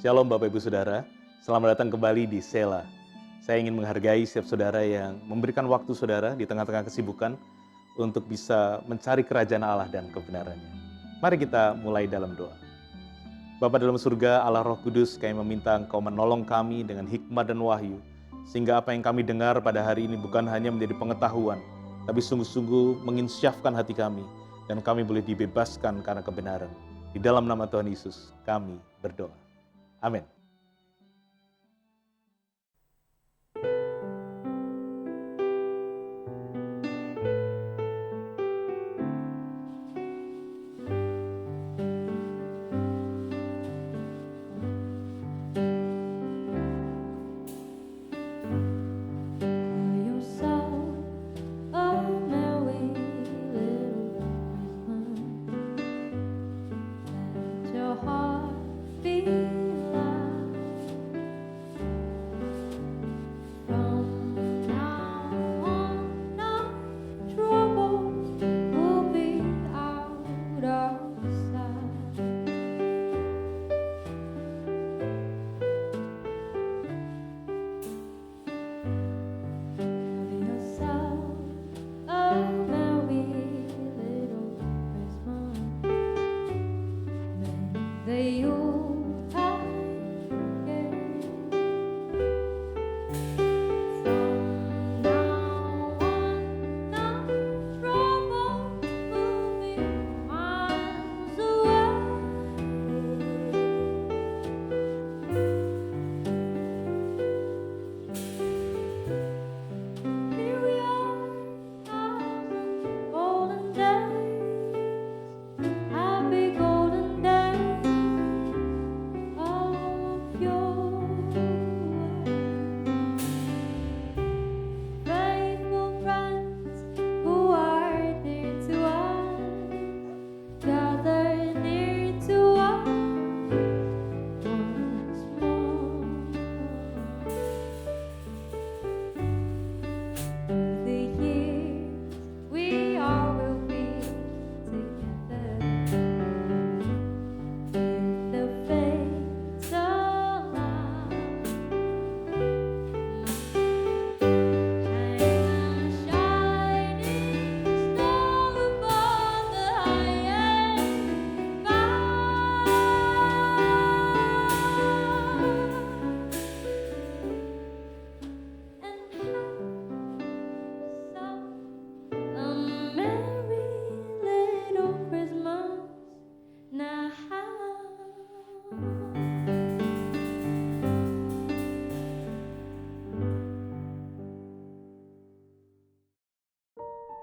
Shalom Bapak Ibu Saudara, selamat datang kembali di Sela. Saya ingin menghargai setiap saudara yang memberikan waktu saudara di tengah-tengah kesibukan untuk bisa mencari kerajaan Allah dan kebenarannya. Mari kita mulai dalam doa. Bapa dalam surga, Allah Roh Kudus, kami meminta Engkau menolong kami dengan hikmat dan wahyu, sehingga apa yang kami dengar pada hari ini bukan hanya menjadi pengetahuan, tapi sungguh-sungguh menginsyafkan hati kami, dan kami boleh dibebaskan karena kebenaran. Di dalam nama Tuhan Yesus, kami berdoa. Amin.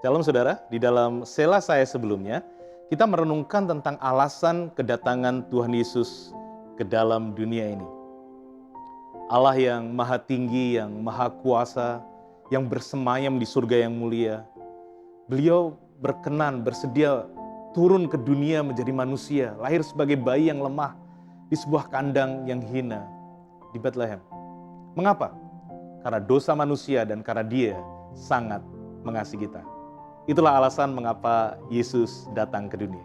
Shalom saudara, di dalam Sela saya sebelumnya, kita merenungkan tentang alasan kedatangan Tuhan Yesus ke dalam dunia ini. Allah yang maha tinggi, yang maha kuasa, yang bersemayam di surga yang mulia. Beliau berkenan, bersedia turun ke dunia menjadi manusia, lahir sebagai bayi yang lemah di sebuah kandang yang hina di Bethlehem. Mengapa? Karena dosa manusia dan karena Dia sangat mengasihi kita. Itulah alasan mengapa Yesus datang ke dunia.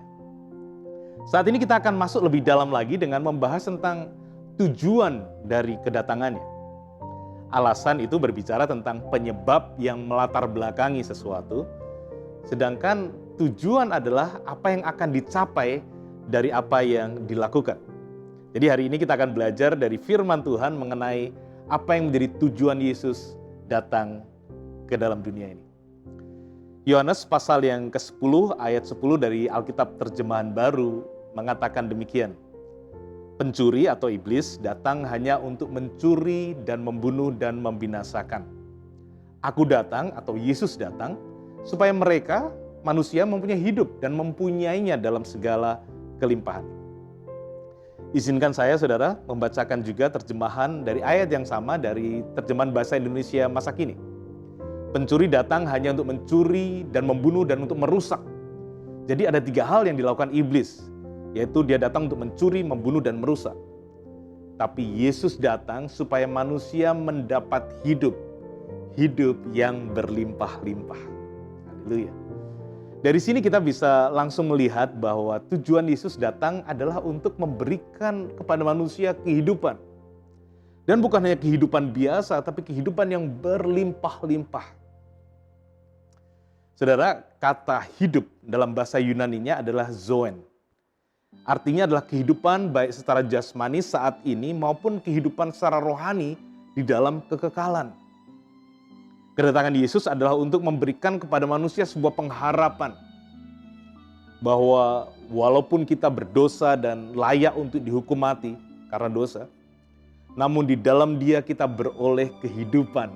Saat ini kita akan masuk lebih dalam lagi dengan membahas tentang tujuan dari kedatangannya. Alasan itu berbicara tentang penyebab yang melatar belakangi sesuatu, sedangkan tujuan adalah apa yang akan dicapai dari apa yang dilakukan. Jadi hari ini kita akan belajar dari firman Tuhan mengenai apa yang menjadi tujuan Yesus datang ke dalam dunia ini. Yohanes pasal yang ke-10 ayat 10 dari Alkitab Terjemahan Baru mengatakan demikian. Pencuri atau iblis datang hanya untuk mencuri dan membunuh dan membinasakan. Aku datang atau Yesus datang supaya mereka, manusia, mempunyai hidup dan mempunyainya dalam segala kelimpahan. Izinkan saya saudara membacakan juga terjemahan dari ayat yang sama dari terjemahan bahasa Indonesia masa kini. Pencuri datang hanya untuk mencuri dan membunuh dan untuk merusak. Jadi ada 3 hal yang dilakukan iblis, yaitu dia datang untuk mencuri, membunuh, dan merusak. Tapi Yesus datang supaya manusia mendapat hidup yang berlimpah-limpah. Haleluya. Dari sini kita bisa langsung melihat bahwa tujuan Yesus datang adalah untuk memberikan kepada manusia kehidupan. Dan bukan hanya kehidupan biasa, tapi kehidupan yang berlimpah-limpah. Saudara, kata hidup dalam bahasa Yunaninya adalah zoen. Artinya adalah kehidupan baik secara jasmani saat ini maupun kehidupan secara rohani di dalam kekekalan. Kedatangan Yesus adalah untuk memberikan kepada manusia sebuah pengharapan bahwa walaupun kita berdosa dan layak untuk dihukum mati karena dosa, namun di dalam Dia kita beroleh kehidupan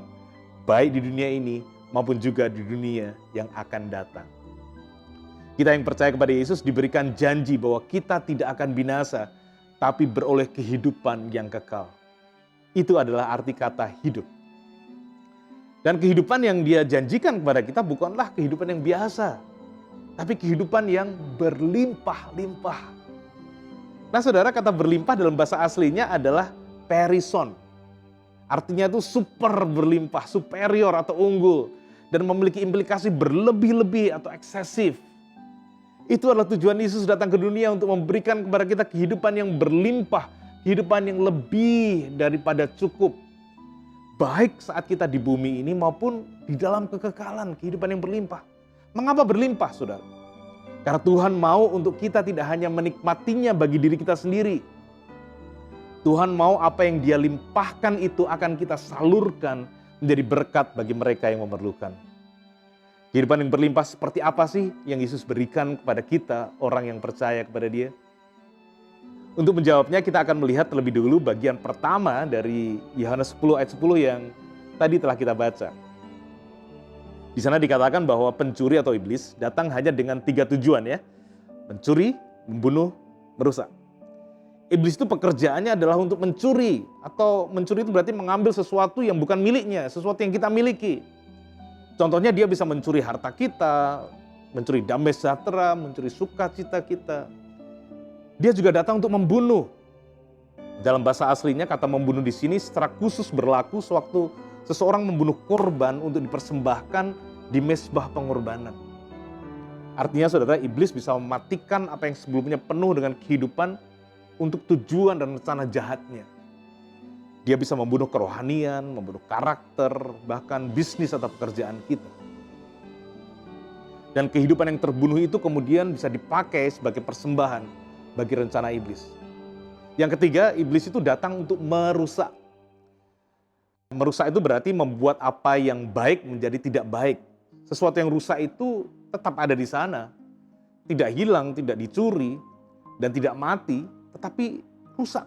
baik di dunia ini maupun juga di dunia yang akan datang. Kita yang percaya kepada Yesus diberikan janji bahwa kita tidak akan binasa, tapi beroleh kehidupan yang kekal. Itu adalah arti kata hidup. Dan kehidupan yang Dia janjikan kepada kita bukanlah kehidupan yang biasa, tapi kehidupan yang berlimpah-limpah. Nah saudara, kata berlimpah dalam bahasa aslinya adalah perison. Artinya itu super berlimpah, superior atau unggul, dan memiliki implikasi berlebih-lebih atau eksesif. Itu adalah tujuan Yesus datang ke dunia untuk memberikan kepada kita kehidupan yang berlimpah, kehidupan yang lebih daripada cukup. Baik saat kita di bumi ini maupun di dalam kekekalan, kehidupan yang berlimpah. Mengapa berlimpah, saudara? Karena Tuhan mau untuk kita tidak hanya menikmatinya bagi diri kita sendiri. Tuhan mau apa yang Dia limpahkan itu akan kita salurkan menjadi berkat bagi mereka yang memerlukan. Kehidupan yang berlimpah seperti apa sih yang Yesus berikan kepada kita, orang yang percaya kepada Dia? Untuk menjawabnya kita akan melihat terlebih dulu bagian pertama dari Yohanes 10 ayat 10 yang tadi telah kita baca. Di sana dikatakan bahwa pencuri atau iblis datang hanya dengan 3 tujuan ya. Mencuri, membunuh, merusak. Iblis itu pekerjaannya adalah untuk mencuri, atau mencuri itu berarti mengambil sesuatu yang bukan miliknya, sesuatu yang kita miliki. Contohnya dia bisa mencuri harta kita, mencuri damai sejahtera, mencuri sukacita kita. Dia juga datang untuk membunuh. Dalam bahasa aslinya kata membunuh di sini secara khusus berlaku sewaktu seseorang membunuh korban untuk dipersembahkan di mezbah pengorbanan. Artinya saudara, iblis bisa mematikan apa yang sebelumnya penuh dengan kehidupan untuk tujuan dan rencana jahatnya. Dia bisa membunuh kerohanian, membunuh karakter, bahkan bisnis atau pekerjaan kita. Dan kehidupan yang terbunuh itu kemudian bisa dipakai sebagai persembahan bagi rencana iblis. Yang ketiga, iblis itu datang untuk merusak. Merusak itu berarti membuat apa yang baik menjadi tidak baik. Sesuatu yang rusak itu tetap ada di sana. Tidak hilang, tidak dicuri, dan tidak mati, tetapi rusak.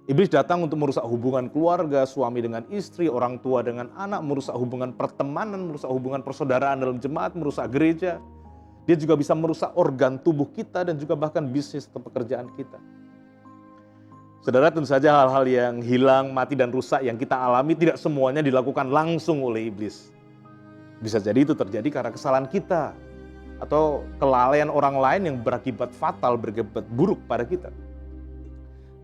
Iblis datang untuk merusak hubungan keluarga, suami dengan istri, orang tua dengan anak, merusak hubungan pertemanan, merusak hubungan persaudaraan dalam jemaat, merusak gereja. Dia juga bisa merusak organ tubuh kita dan juga bahkan bisnis atau pekerjaan kita. Saudara, tentu saja hal-hal yang hilang, mati dan rusak yang kita alami tidak semuanya dilakukan langsung oleh iblis. Bisa jadi itu terjadi karena kesalahan kita atau kelalaian orang lain yang berakibat fatal, berakibat buruk pada kita.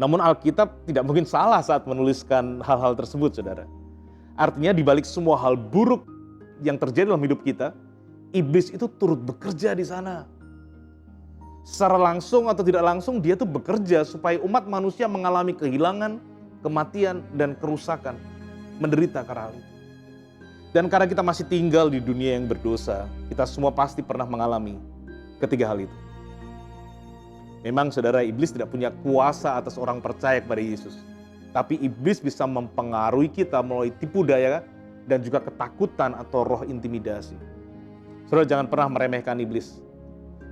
Namun Alkitab tidak mungkin salah saat menuliskan hal-hal tersebut, saudara. Artinya di balik semua hal buruk yang terjadi dalam hidup kita, iblis itu turut bekerja di sana. Secara langsung atau tidak langsung dia tuh bekerja supaya umat manusia mengalami kehilangan, kematian, dan kerusakan. Menderita karena hal itu. Dan karena kita masih tinggal di dunia yang berdosa, kita semua pasti pernah mengalami ketiga hal itu. Memang saudara, iblis tidak punya kuasa atas orang percaya kepada Yesus. Tapi iblis bisa mempengaruhi kita melalui tipu daya dan juga ketakutan atau roh intimidasi. Saudara, jangan pernah meremehkan iblis.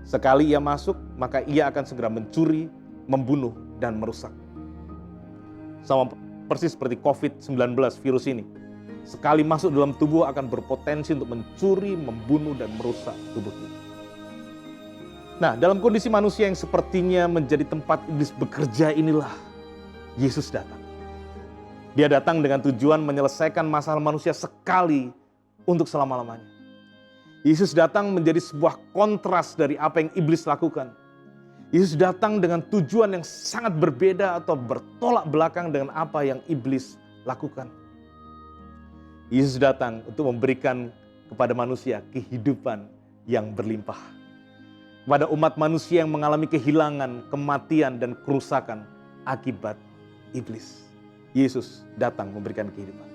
Sekali ia masuk, maka ia akan segera mencuri, membunuh, dan merusak. Sama persis seperti COVID-19 virus ini. Sekali masuk dalam tubuh akan berpotensi untuk mencuri, membunuh, dan merusak tubuh kita. Nah, dalam kondisi manusia yang sepertinya menjadi tempat iblis bekerja inilah Yesus datang. Dia datang dengan tujuan menyelesaikan masalah manusia sekali untuk selama-lamanya. Yesus datang menjadi sebuah kontras dari apa yang iblis lakukan. Yesus datang dengan tujuan yang sangat berbeda atau bertolak belakang dengan apa yang iblis lakukan. Yesus datang untuk memberikan kepada manusia kehidupan yang berlimpah. Kepada umat manusia yang mengalami kehilangan, kematian, dan kerusakan akibat iblis, Yesus datang memberikan kehidupan.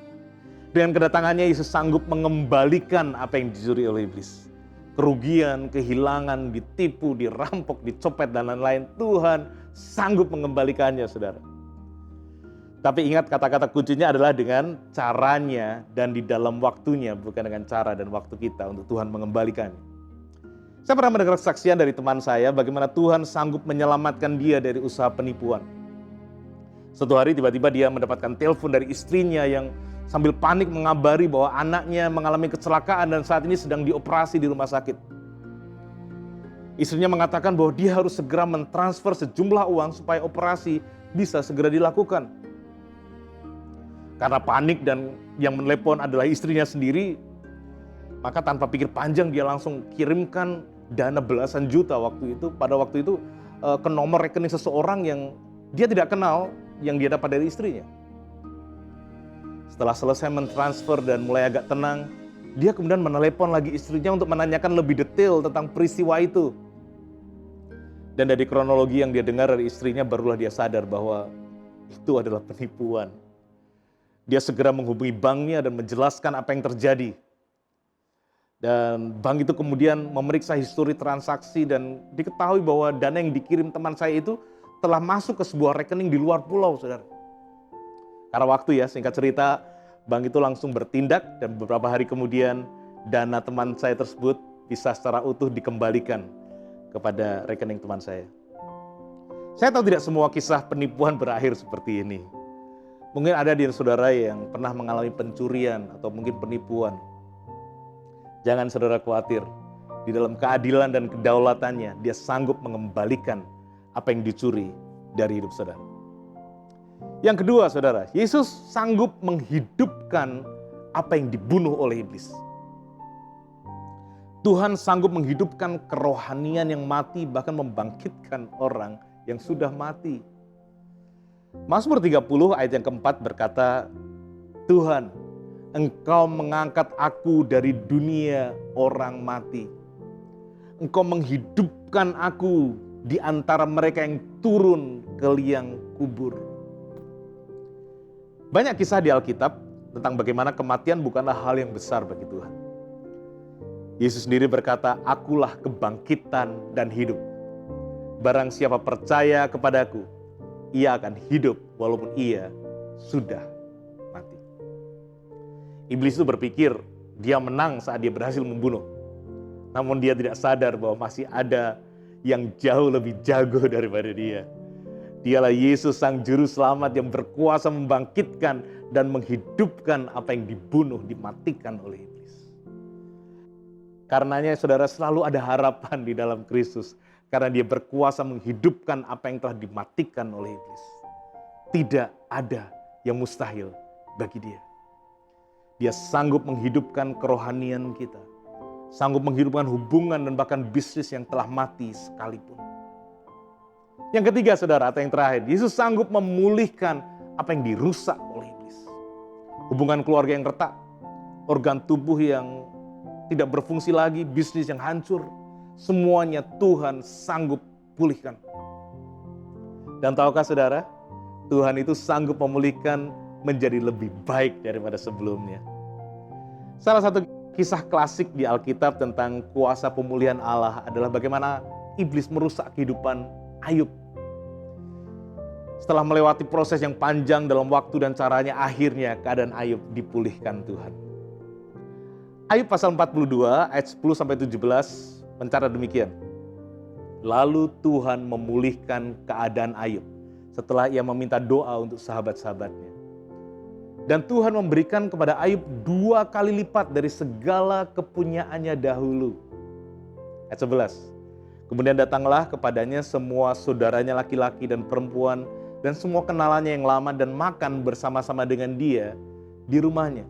Dengan kedatangannya, Yesus sanggup mengembalikan apa yang dicuri oleh iblis. Kerugian, kehilangan, ditipu, dirampok, dicopet, dan lain-lain. Tuhan sanggup mengembalikannya, saudara. Tapi ingat, kata-kata kuncinya adalah dengan caranya dan di dalam waktunya, bukan dengan cara dan waktu kita untuk Tuhan mengembalikannya. Saya pernah mendengar kesaksian dari teman saya bagaimana Tuhan sanggup menyelamatkan dia dari usaha penipuan. Suatu hari tiba-tiba dia mendapatkan telepon dari istrinya yang sambil panik mengabari bahwa anaknya mengalami kecelakaan dan saat ini sedang dioperasi di rumah sakit. Istrinya mengatakan bahwa dia harus segera mentransfer sejumlah uang supaya operasi bisa segera dilakukan. Karena panik dan yang menelepon adalah istrinya sendiri, maka tanpa pikir panjang dia langsung kirimkan dana belasan juta pada waktu itu ke nomor rekening seseorang yang dia tidak kenal, yang dia dapat dari istrinya. Setelah selesai mentransfer dan mulai agak tenang, dia kemudian menelepon lagi istrinya untuk menanyakan lebih detail tentang peristiwa itu. Dan dari kronologi yang dia dengar dari istrinya, barulah dia sadar bahwa itu adalah penipuan. Dia segera menghubungi banknya dan menjelaskan apa yang terjadi. Dan bank itu kemudian memeriksa histori transaksi dan diketahui bahwa dana yang dikirim teman saya itu telah masuk ke sebuah rekening di luar pulau, saudara. Karena waktu ya, singkat cerita, bank itu langsung bertindak dan beberapa hari kemudian dana teman saya tersebut bisa secara utuh dikembalikan kepada rekening teman saya. Saya tahu tidak semua kisah penipuan berakhir seperti ini. Mungkin ada di saudara yang pernah mengalami pencurian atau mungkin penipuan. Jangan saudara khawatir, di dalam keadilan dan kedaulatannya, dia sanggup mengembalikan apa yang dicuri dari hidup saudara. Yang kedua, saudara, Yesus sanggup menghidupkan apa yang dibunuh oleh iblis. Tuhan sanggup menghidupkan kerohanian yang mati, bahkan membangkitkan orang yang sudah mati. Mazmur 30 ayat yang keempat berkata, Tuhan, Engkau mengangkat aku dari dunia orang mati. Engkau menghidupkan aku di antara mereka yang turun ke liang kubur. Banyak kisah di Alkitab tentang bagaimana kematian bukanlah hal yang besar bagi Tuhan. Yesus sendiri berkata, Akulah kebangkitan dan hidup. Barang siapa percaya kepadaku, ia akan hidup walaupun ia sudah mati. Iblis itu berpikir dia menang saat dia berhasil membunuh. Namun dia tidak sadar bahwa masih ada yang jauh lebih jago daripada dia. Dialah Yesus Sang Juru Selamat yang berkuasa membangkitkan dan menghidupkan apa yang dibunuh, dimatikan oleh iblis. Karenanya saudara selalu ada harapan di dalam Kristus. Karena dia berkuasa menghidupkan apa yang telah dimatikan oleh iblis. Tidak ada yang mustahil bagi dia. Dia sanggup menghidupkan kerohanian kita. Sanggup menghidupkan hubungan dan bahkan bisnis yang telah mati sekalipun. Yang ketiga saudara, atau yang terakhir, Yesus sanggup memulihkan apa yang dirusak oleh iblis. Hubungan keluarga yang retak, organ tubuh yang tidak berfungsi lagi, bisnis yang hancur. Semuanya Tuhan sanggup pulihkan. Dan tahukah saudara, Tuhan itu sanggup memulihkan menjadi lebih baik daripada sebelumnya. Salah satu kisah klasik di Alkitab tentang kuasa pemulihan Allah adalah bagaimana iblis merusak kehidupan Ayub. Setelah melewati proses yang panjang dalam waktu dan caranya, akhirnya keadaan Ayub dipulihkan Tuhan. Ayub pasal 42 ayat 10-17 mencatat demikian. Lalu Tuhan memulihkan keadaan Ayub setelah ia meminta doa untuk sahabat-sahabatnya. Dan Tuhan memberikan kepada Ayub 2 kali lipat dari segala kepunyaannya dahulu. Ayat 11. Kemudian datanglah kepadanya semua saudaranya laki-laki dan perempuan dan semua kenalannya yang lama dan makan bersama-sama dengan dia di rumahnya.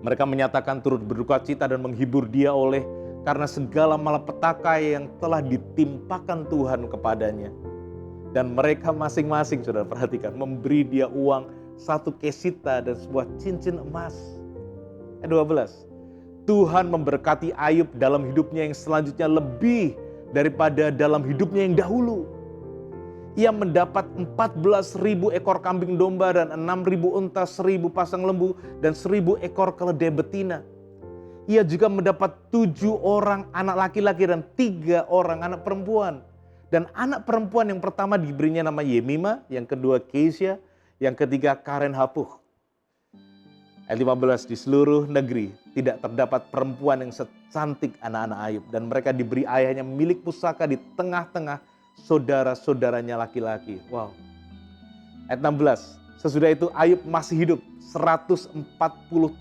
Mereka menyatakan turut berduka cita dan menghibur dia karena segala malapetaka yang telah ditimpakan Tuhan kepadanya. Dan mereka masing-masing, saudara perhatikan, memberi dia uang 1 kesita dan sebuah cincin emas. Ayat 12. Tuhan memberkati Ayub dalam hidupnya yang selanjutnya lebih daripada dalam hidupnya yang dahulu. Ia mendapat 14.000 ekor kambing domba dan 6.000 unta, 1.000 pasang lembu dan 1.000 ekor keledai betina. Ia juga mendapat 7 orang anak laki-laki dan 3 orang anak perempuan. Dan anak perempuan yang pertama diberinya nama Yemima, yang kedua Kesia, yang ketiga Karen Hapuh. Ayat 15, di seluruh negeri tidak terdapat perempuan yang secantik anak-anak Ayub. Dan mereka diberi ayahnya milik pusaka di tengah-tengah saudara-saudaranya laki-laki. Wow. Ayat 16, sesudah itu Ayub masih hidup 140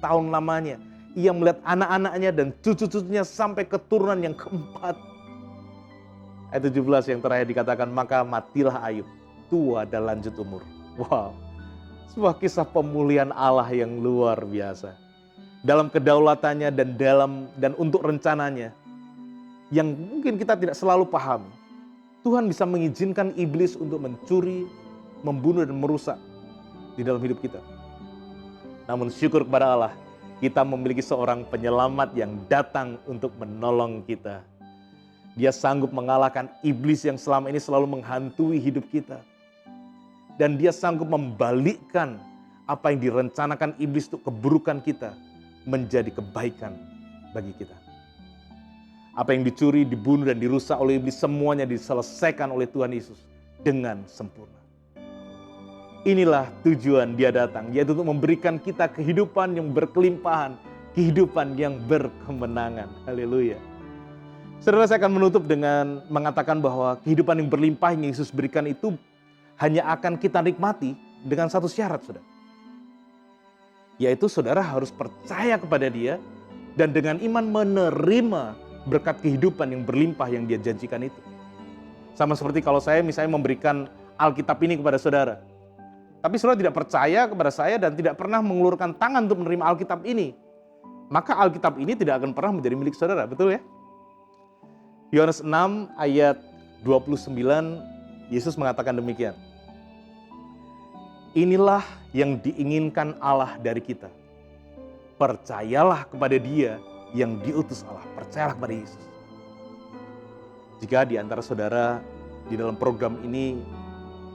tahun lamanya. Ia melihat anak-anaknya dan cucu-cucunya sampai keturunan yang keempat. Ayat 17 yang terakhir dikatakan, maka matilah Ayub, tua dan lanjut umur. Wow. Sebuah kisah pemulihan Allah yang luar biasa. Dalam kedaulatannya dan untuk rencananya yang mungkin kita tidak selalu pahami. Tuhan bisa mengizinkan iblis untuk mencuri, membunuh dan merusak di dalam hidup kita. Namun syukur kepada Allah, kita memiliki seorang penyelamat yang datang untuk menolong kita. Dia sanggup mengalahkan iblis yang selama ini selalu menghantui hidup kita. Dan dia sanggup membalikkan apa yang direncanakan iblis untuk keburukan kita menjadi kebaikan bagi kita. Apa yang dicuri, dibunuh dan dirusak oleh iblis semuanya diselesaikan oleh Tuhan Yesus dengan sempurna. Inilah tujuan dia datang, yaitu untuk memberikan kita kehidupan yang berkelimpahan, kehidupan yang berkemenangan. Haleluya. Saudara, saya akan menutup dengan mengatakan bahwa kehidupan yang berlimpah yang Yesus berikan itu hanya akan kita nikmati dengan satu syarat, saudara. Yaitu saudara harus percaya kepada dia dan dengan iman menerima berkat kehidupan yang berlimpah yang dia janjikan itu. Sama seperti kalau saya misalnya memberikan Alkitab ini kepada saudara. Tapi saudara tidak percaya kepada saya dan tidak pernah mengulurkan tangan untuk menerima Alkitab ini. Maka Alkitab ini tidak akan pernah menjadi milik saudara, betul ya? Yohanes 6 ayat 29, Yesus mengatakan demikian. Inilah yang diinginkan Allah dari kita. Percayalah kepada Dia yang diutus Allah. Percayalah kepada Yesus. Jika di antara saudara di dalam program ini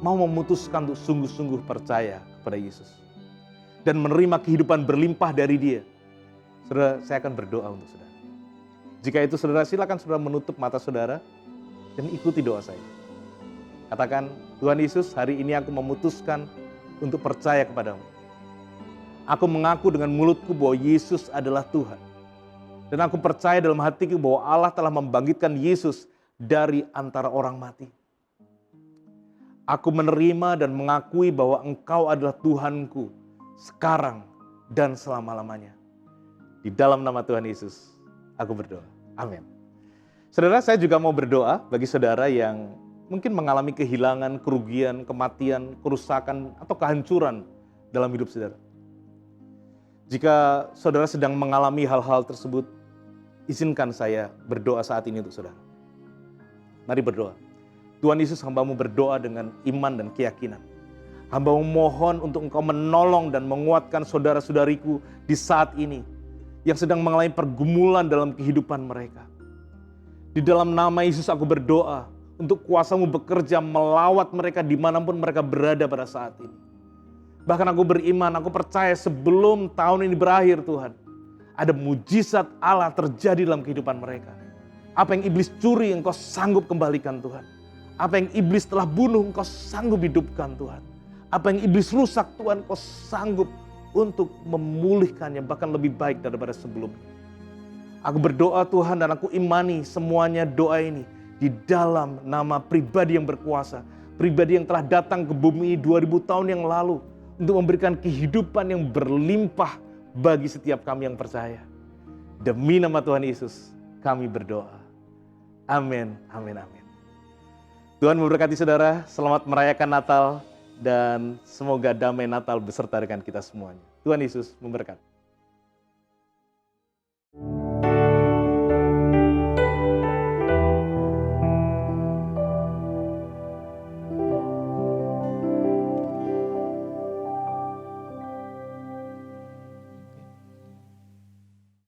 mau memutuskan untuk sungguh-sungguh percaya kepada Yesus dan menerima kehidupan berlimpah dari Dia, saudara, saya akan berdoa untuk saudara. Jika itu saudara, silakan saudara menutup mata saudara dan ikuti doa saya. Katakan, Tuhan Yesus, hari ini aku memutuskan untuk percaya kepadamu. Aku mengaku dengan mulutku bahwa Yesus adalah Tuhan. Dan aku percaya dalam hatiku bahwa Allah telah membangkitkan Yesus dari antara orang mati. Aku menerima dan mengakui bahwa Engkau adalah Tuhanku sekarang dan selama-lamanya. Di dalam nama Tuhan Yesus, aku berdoa. Amin. Saudara, saya juga mau berdoa bagi saudara yang mungkin mengalami kehilangan, kerugian, kematian, kerusakan, atau kehancuran dalam hidup saudara. Jika saudara sedang mengalami hal-hal tersebut, izinkan saya berdoa saat ini untuk saudara. Mari berdoa. Tuhan Yesus, hamba-Mu berdoa dengan iman dan keyakinan. Hamba-Mu mohon untuk Engkau menolong dan menguatkan saudara-saudariku di saat ini yang sedang mengalami pergumulan dalam kehidupan mereka. Di dalam nama Yesus aku berdoa untuk kuasa-Mu bekerja melawat mereka dimanapun mereka berada pada saat ini. Bahkan aku beriman, aku percaya sebelum tahun ini berakhir Tuhan, ada mujizat Allah terjadi dalam kehidupan mereka. Apa yang iblis curi Engkau sanggup kembalikan Tuhan. Apa yang iblis telah bunuh Engkau sanggup hidupkan Tuhan. Apa yang iblis rusak Tuhan Engkau sanggup untuk memulihkannya bahkan lebih baik daripada sebelumnya. Aku berdoa Tuhan dan aku imani semuanya doa ini di dalam nama pribadi yang berkuasa. Pribadi yang telah datang ke bumi 2000 tahun yang lalu untuk memberikan kehidupan yang berlimpah bagi setiap kami yang percaya. Demi nama Tuhan Yesus kami berdoa. Amin, amin, amin. Tuhan memberkati saudara, selamat merayakan Natal dan semoga damai Natal beserta dengan kita semuanya. Tuhan Yesus memberkati.